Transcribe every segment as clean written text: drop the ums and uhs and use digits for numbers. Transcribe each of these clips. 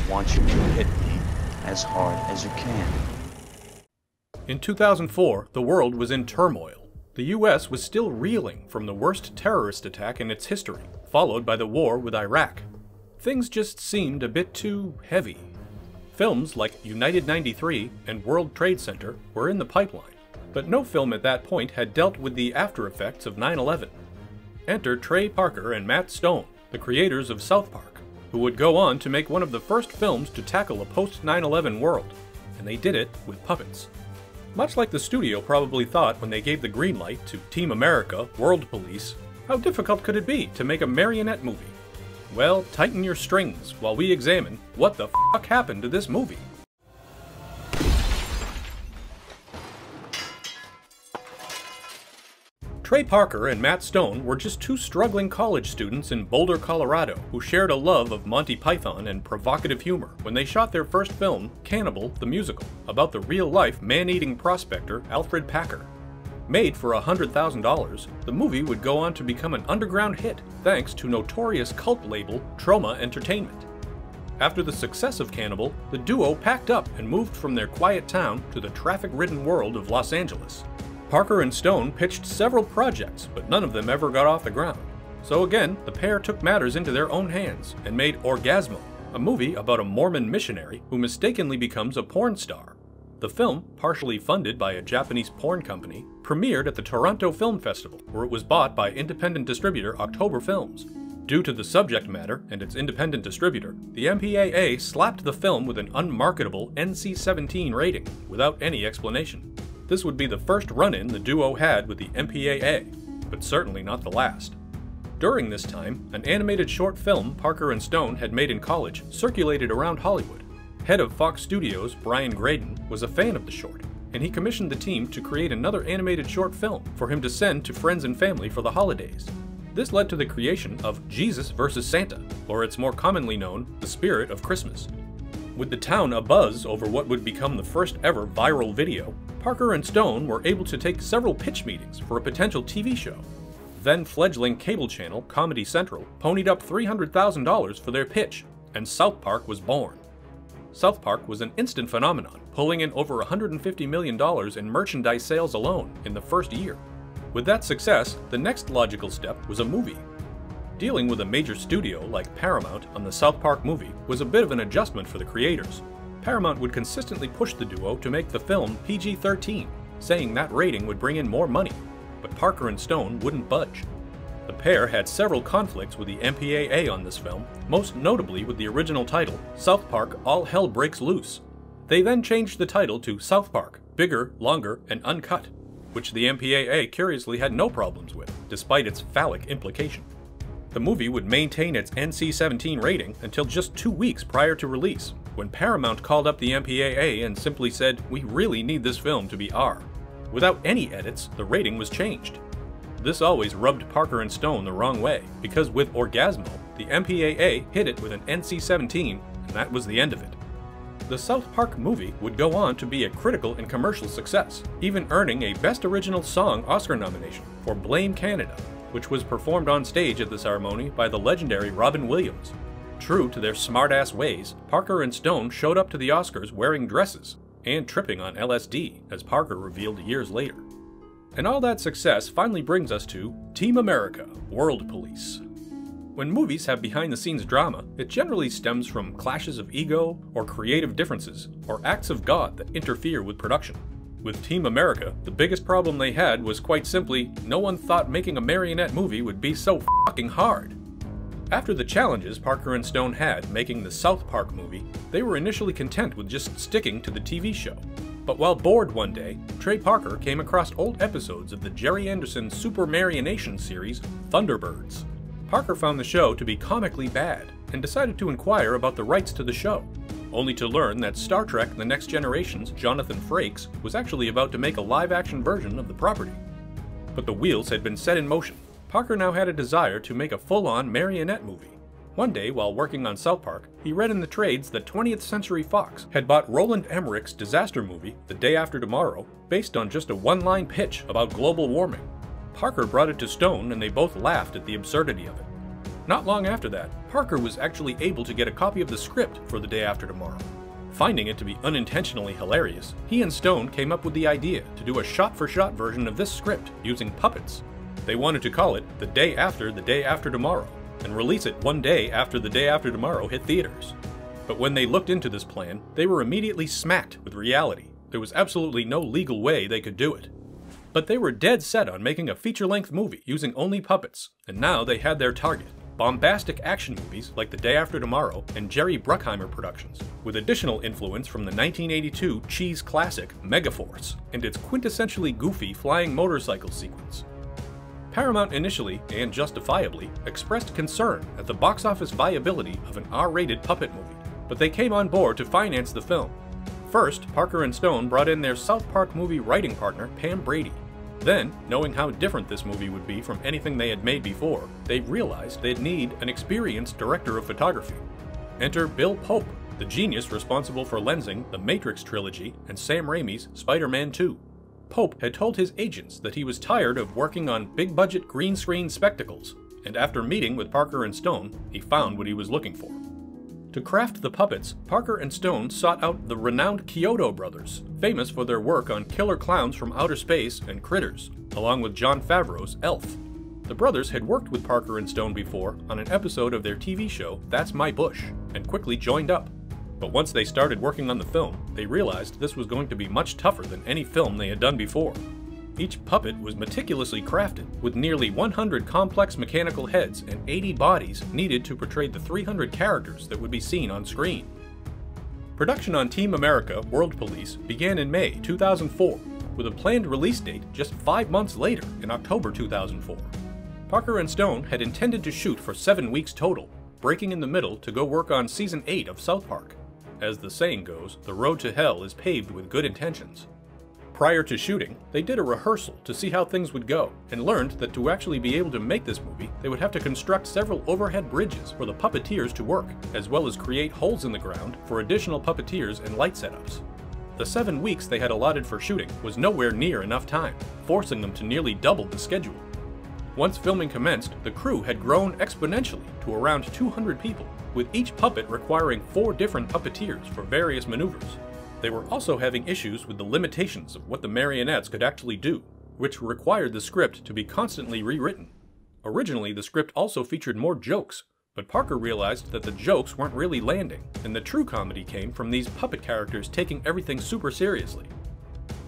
want you to hit me as hard as you can. In 2004, the world was in turmoil. The US was still reeling from the worst terrorist attack in its history, followed by the war with Iraq. Things just seemed a bit too heavy. Films like United 93 and World Trade Center were in the pipeline, but no film at that point had dealt with the after effects of 9/11. Enter Trey Parker and Matt Stone, the creators of South Park, who would go on to make one of the first films to tackle a post-9/11 world, and they did it with puppets. Much like the studio probably thought when they gave the green light to Team America, World Police, how difficult could it be to make a marionette movie? Well, tighten your strings while we examine what the fuck happened to this movie. Trey Parker and Matt Stone were just two struggling college students in Boulder, Colorado, who shared a love of Monty Python and provocative humor when they shot their first film, Cannibal the Musical, about the real-life man-eating prospector Alfred Packer. Made for $100,000, the movie would go on to become an underground hit thanks to notorious cult label Troma Entertainment. After the success of Cannibal, the duo packed up and moved from their quiet town to the traffic-ridden world of Los Angeles. Parker and Stone pitched several projects, but none of them ever got off the ground. So again, the pair took matters into their own hands and made Orgasmo, a movie about a Mormon missionary who mistakenly becomes a porn star. The film, partially funded by a Japanese porn company, premiered at the Toronto Film Festival, where it was bought by independent distributor October Films. Due to the subject matter and its independent distributor, the MPAA slapped the film with an unmarketable NC-17 rating, without any explanation. This would be the first run-in the duo had with the MPAA, but certainly not the last. During this time, an animated short film Parker and Stone had made in college circulated around Hollywood. Head of Fox Studios, Brian Graydon, was a fan of the short, and he commissioned the team to create another animated short film for him to send to friends and family for the holidays. This led to the creation of Jesus vs. Santa, or it's more commonly known, The Spirit of Christmas. With the town abuzz over what would become the first ever viral video, Parker and Stone were able to take several pitch meetings for a potential TV show. Then fledgling cable channel Comedy Central ponied up $300,000 for their pitch, and South Park was born. South Park was an instant phenomenon, pulling in over $150 million in merchandise sales alone in the first year. With that success, the next logical step was a movie. Dealing with a major studio like Paramount on the South Park movie was a bit of an adjustment for the creators. Paramount would consistently push the duo to make the film PG-13, saying that rating would bring in more money, but Parker and Stone wouldn't budge. The pair had several conflicts with the MPAA on this film, most notably with the original title, South Park All Hell Breaks Loose. They then changed the title to South Park, Bigger, Longer, and Uncut, which the MPAA curiously had no problems with, despite its phallic implication. The movie would maintain its NC-17 rating until just 2 weeks prior to release, when Paramount called up the MPAA and simply said, "We really need this film to be R." Without any edits, the rating was changed. This always rubbed Parker and Stone the wrong way, because with Orgasmo, the MPAA hit it with an NC-17, and that was the end of it. The South Park movie would go on to be a critical and commercial success, even earning a Best Original Song Oscar nomination for Blame Canada, which was performed on stage at the ceremony by the legendary Robin Williams. True to their smart-ass ways, Parker and Stone showed up to the Oscars wearing dresses, and tripping on LSD, as Parker revealed years later. And all that success finally brings us to Team America, World Police. When movies have behind-the-scenes drama, it generally stems from clashes of ego, or creative differences, or acts of God that interfere with production. With Team America, the biggest problem they had was quite simply, no one thought making a marionette movie would be so fucking hard. After the challenges Parker and Stone had making the South Park movie, they were initially content with just sticking to the TV show. But while bored one day, Trey Parker came across old episodes of the Jerry Anderson Super Marionation series, Thunderbirds. Parker found the show to be comically bad, and decided to inquire about the rights to the show, only to learn that Star Trek The Next Generation's Jonathan Frakes was actually about to make a live-action version of the property. But the wheels had been set in motion. Parker now had a desire to make a full-on marionette movie. One day, while working on South Park, he read in the trades that 20th Century Fox had bought Roland Emmerich's disaster movie, The Day After Tomorrow, based on just a one-line pitch about global warming. Parker brought it to Stone and they both laughed at the absurdity of it. Not long after that, Parker was actually able to get a copy of the script for The Day After Tomorrow. Finding it to be unintentionally hilarious, he and Stone came up with the idea to do a shot-for-shot version of this script using puppets. They wanted to call it The Day After Tomorrow, and release it one day after The Day After Tomorrow hit theaters. But when they looked into this plan, they were immediately smacked with reality. There was absolutely no legal way they could do it. But they were dead set on making a feature-length movie using only puppets, and now they had their target. Bombastic action movies like The Day After Tomorrow and Jerry Bruckheimer productions, with additional influence from the 1982 cheese classic Megaforce and its quintessentially goofy flying motorcycle sequence. Paramount initially, and justifiably, expressed concern at the box office viability of an R-rated puppet movie, but they came on board to finance the film. First, Parker and Stone brought in their South Park movie writing partner, Pam Brady. Then, knowing how different this movie would be from anything they had made before, they realized they'd need an experienced director of photography. Enter Bill Pope, the genius responsible for lensing the Matrix trilogy and Sam Raimi's Spider-Man 2. Pope had told his agents that he was tired of working on big-budget green screen spectacles, and after meeting with Parker and Stone, he found what he was looking for. To craft the puppets, Parker and Stone sought out the renowned Kyoto brothers, famous for their work on Killer Clowns from Outer Space and Critters, along with Jon Favreau's Elf. The brothers had worked with Parker and Stone before on an episode of their TV show That's My Bush, and quickly joined up. But once they started working on the film, they realized this was going to be much tougher than any film they had done before. Each puppet was meticulously crafted, with nearly 100 complex mechanical heads and 80 bodies needed to portray the 300 characters that would be seen on screen. Production on Team America: World Police began in May 2004, with a planned release date just 5 months later in October 2004. Parker and Stone had intended to shoot for 7 weeks total, breaking in the middle to go work on Season 8 of South Park. As the saying goes, the road to hell is paved with good intentions. Prior to shooting, they did a rehearsal to see how things would go, and learned that to actually be able to make this movie, they would have to construct several overhead bridges for the puppeteers to work, as well as create holes in the ground for additional puppeteers and light setups. The 7 weeks they had allotted for shooting was nowhere near enough time, forcing them to nearly double the schedule. Once filming commenced, the crew had grown exponentially to around 200 people, with each puppet requiring 4 different puppeteers for various maneuvers. They were also having issues with the limitations of what the marionettes could actually do, which required the script to be constantly rewritten. Originally, the script also featured more jokes, but Parker realized that the jokes weren't really landing, and the true comedy came from these puppet characters taking everything super seriously.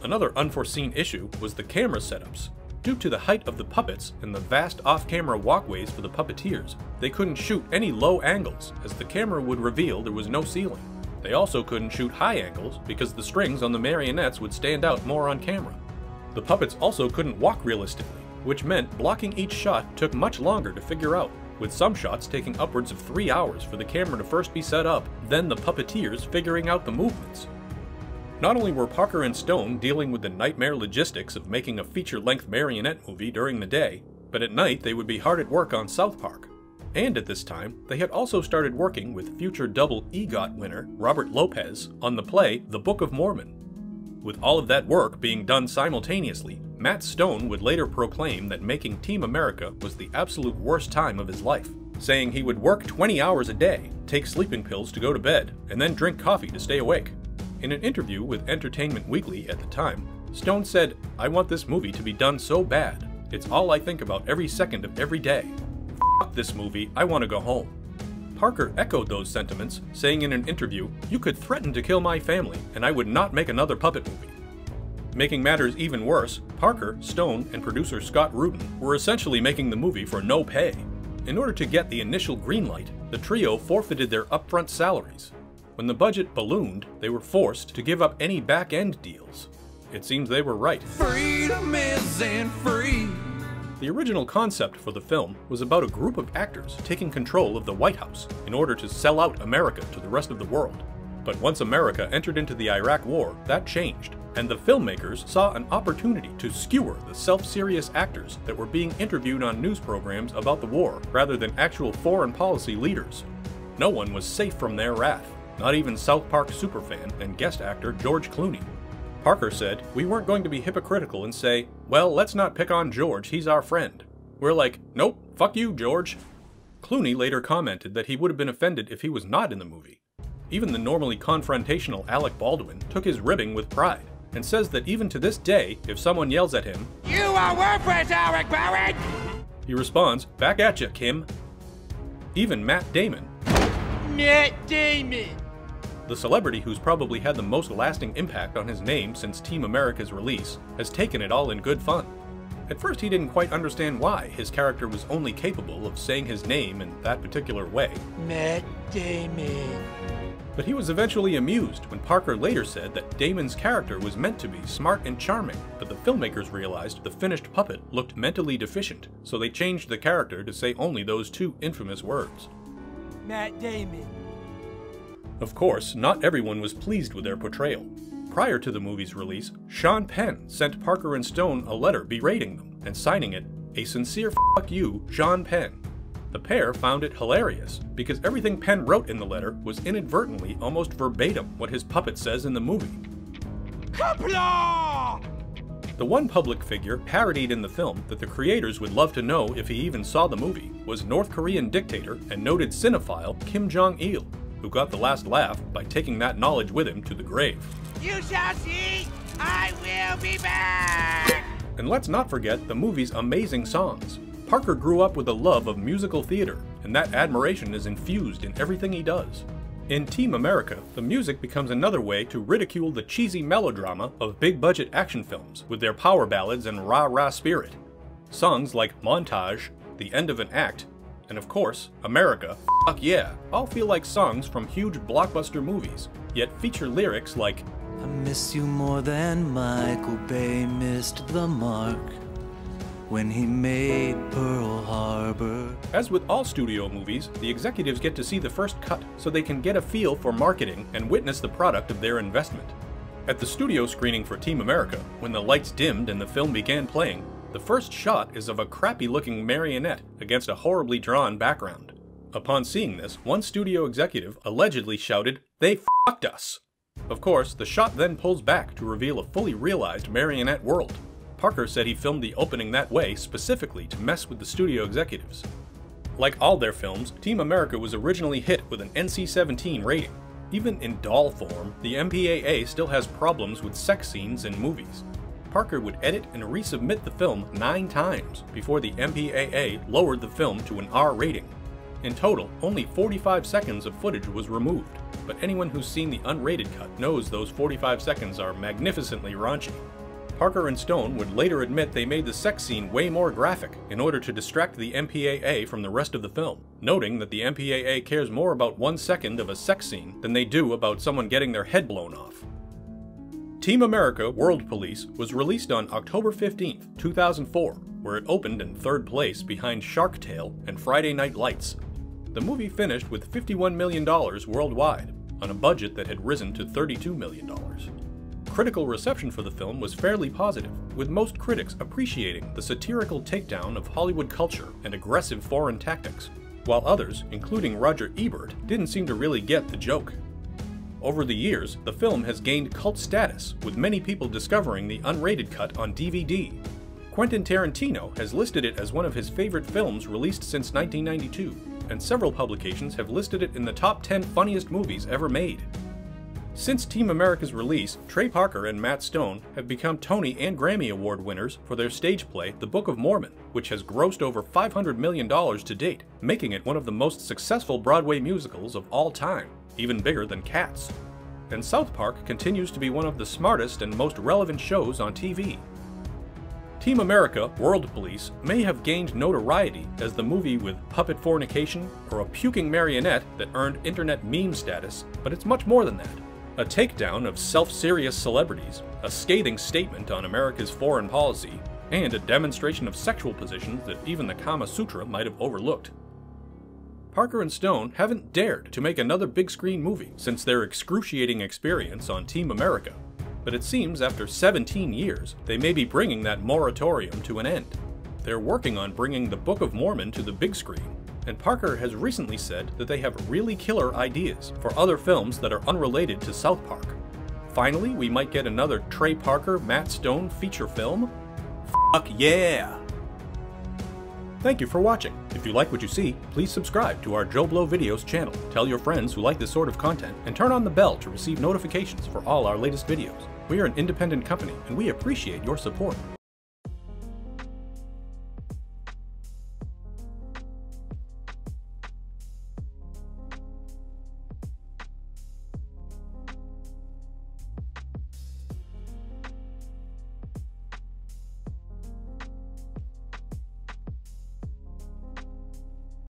Another unforeseen issue was the camera setups. Due to the height of the puppets and the vast off-camera walkways for the puppeteers, they couldn't shoot any low angles, as the camera would reveal there was no ceiling. They also couldn't shoot high angles because the strings on the marionettes would stand out more on camera. The puppets also couldn't walk realistically, which meant blocking each shot took much longer to figure out, with some shots taking upwards of 3 hours for the camera to first be set up, then the puppeteers figuring out the movements. Not only were Parker and Stone dealing with the nightmare logistics of making a feature-length marionette movie during the day, but at night they would be hard at work on South Park. And at this time, they had also started working with future double EGOT winner Robert Lopez on the play The Book of Mormon. With all of that work being done simultaneously, Matt Stone would later proclaim that making Team America was the absolute worst time of his life, saying he would work 20 hours a day, take sleeping pills to go to bed, and then drink coffee to stay awake. In an interview with Entertainment Weekly at the time, Stone said, "I want this movie to be done so bad. It's all I think about every second of every day. Fuck this movie, I want to go home." Parker echoed those sentiments, saying in an interview, "You could threaten to kill my family, and I would not make another puppet movie." Making matters even worse, Parker, Stone, and producer Scott Rudin were essentially making the movie for no pay. In order to get the initial green light, the trio forfeited their upfront salaries. When the budget ballooned, they were forced to give up any back-end deals. It seems they were right. Freedom isn't free. The original concept for the film was about a group of actors taking control of the White House in order to sell out America to the rest of the world. But once America entered into the Iraq War, that changed, and the filmmakers saw an opportunity to skewer the self-serious actors that were being interviewed on news programs about the war rather than actual foreign policy leaders. No one was safe from their wrath, not even South Park superfan and guest actor George Clooney. Parker said, "We weren't going to be hypocritical and say, well, let's not pick on George, he's our friend." We're like, nope, fuck you, George. Clooney later commented that he would have been offended if he was not in the movie. Even the normally confrontational Alec Baldwin took his ribbing with pride, and says that even to this day, if someone yells at him, "You are worthless, Alec Baldwin!" he responds, "Back at ya, Kim." Even Matt Damon, the celebrity who's probably had the most lasting impact on his name since Team America's release, has taken it all in good fun. At first he didn't quite understand why his character was only capable of saying his name in that particular way. Matt Damon. But he was eventually amused when Parker later said that Damon's character was meant to be smart and charming, but the filmmakers realized the finished puppet looked mentally deficient, so they changed the character to say only those two infamous words. Matt Damon. Of course, not everyone was pleased with their portrayal. Prior to the movie's release, Sean Penn sent Parker and Stone a letter berating them and signing it, "A sincere fuck you, Sean Penn." The pair found it hilarious because everything Penn wrote in the letter was inadvertently almost verbatim what his puppet says in the movie. Kapla! The one public figure parodied in the film that the creators would love to know if he even saw the movie was North Korean dictator and noted cinephile Kim Jong-il, who got the last laugh by taking that knowledge with him to the grave. You shall see, I will be back! And let's not forget the movie's amazing songs. Parker grew up with a love of musical theater, and that admiration is infused in everything he does. In Team America, the music becomes another way to ridicule the cheesy melodrama of big-budget action films with their power ballads and rah-rah spirit. Songs like Montage, The End of an Act, and of course, America, Fuck Yeah, all feel like songs from huge blockbuster movies, yet feature lyrics like, "I miss you more than Michael Bay missed the mark when he made Pearl Harbor." As with all studio movies, the executives get to see the first cut so they can get a feel for marketing and witness the product of their investment. At the studio screening for Team America, when the lights dimmed and the film began playing, the first shot is of a crappy-looking marionette against a horribly drawn background. Upon seeing this, one studio executive allegedly shouted, "They fucked us!" Of course, the shot then pulls back to reveal a fully realized marionette world. Parker said he filmed the opening that way specifically to mess with the studio executives. Like all their films, Team America was originally hit with an NC-17 rating. Even in doll form, the MPAA still has problems with sex scenes in movies. Parker would edit and resubmit the film 9 times before the MPAA lowered the film to an R rating. In total, only 45 seconds of footage was removed, but anyone who's seen the unrated cut knows those 45 seconds are magnificently raunchy. Parker and Stone would later admit they made the sex scene way more graphic in order to distract the MPAA from the rest of the film, noting that the MPAA cares more about 1 second of a sex scene than they do about someone getting their head blown off. Team America: World Police was released on October 15, 2004, where it opened in 3rd place behind Shark Tale and Friday Night Lights. The movie finished with $51 million worldwide, on a budget that had risen to $32 million. Critical reception for the film was fairly positive, with most critics appreciating the satirical takedown of Hollywood culture and aggressive foreign tactics, while others, including Roger Ebert, didn't seem to really get the joke. Over the years, the film has gained cult status, with many people discovering the unrated cut on DVD. Quentin Tarantino has listed it as one of his favorite films released since 1992, and several publications have listed it in the top 10 funniest movies ever made. Since Team America's release, Trey Parker and Matt Stone have become Tony and Grammy Award winners for their stage play, The Book of Mormon, which has grossed over $500 million to date, making it one of the most successful Broadway musicals of all time, even bigger than Cats. And South Park continues to be one of the smartest and most relevant shows on TV. Team America: World Police may have gained notoriety as the movie with puppet fornication or a puking marionette that earned internet meme status, but it's much more than that. A takedown of self-serious celebrities, a scathing statement on America's foreign policy, and a demonstration of sexual positions that even the Kama Sutra might have overlooked. Parker and Stone haven't dared to make another big screen movie since their excruciating experience on Team America, but it seems after 17 years they may be bringing that moratorium to an end. They're working on bringing the Book of Mormon to the big screen, and Parker has recently said that they have really killer ideas for other films that are unrelated to South Park. Finally, we might get another Trey Parker, Matt Stone feature film? Fuck yeah! Thank you for watching. If you like what you see, please subscribe to our JoBlo Videos channel. Tell your friends who like this sort of content, and turn on the bell to receive notifications for all our latest videos. We are an independent company, and we appreciate your support.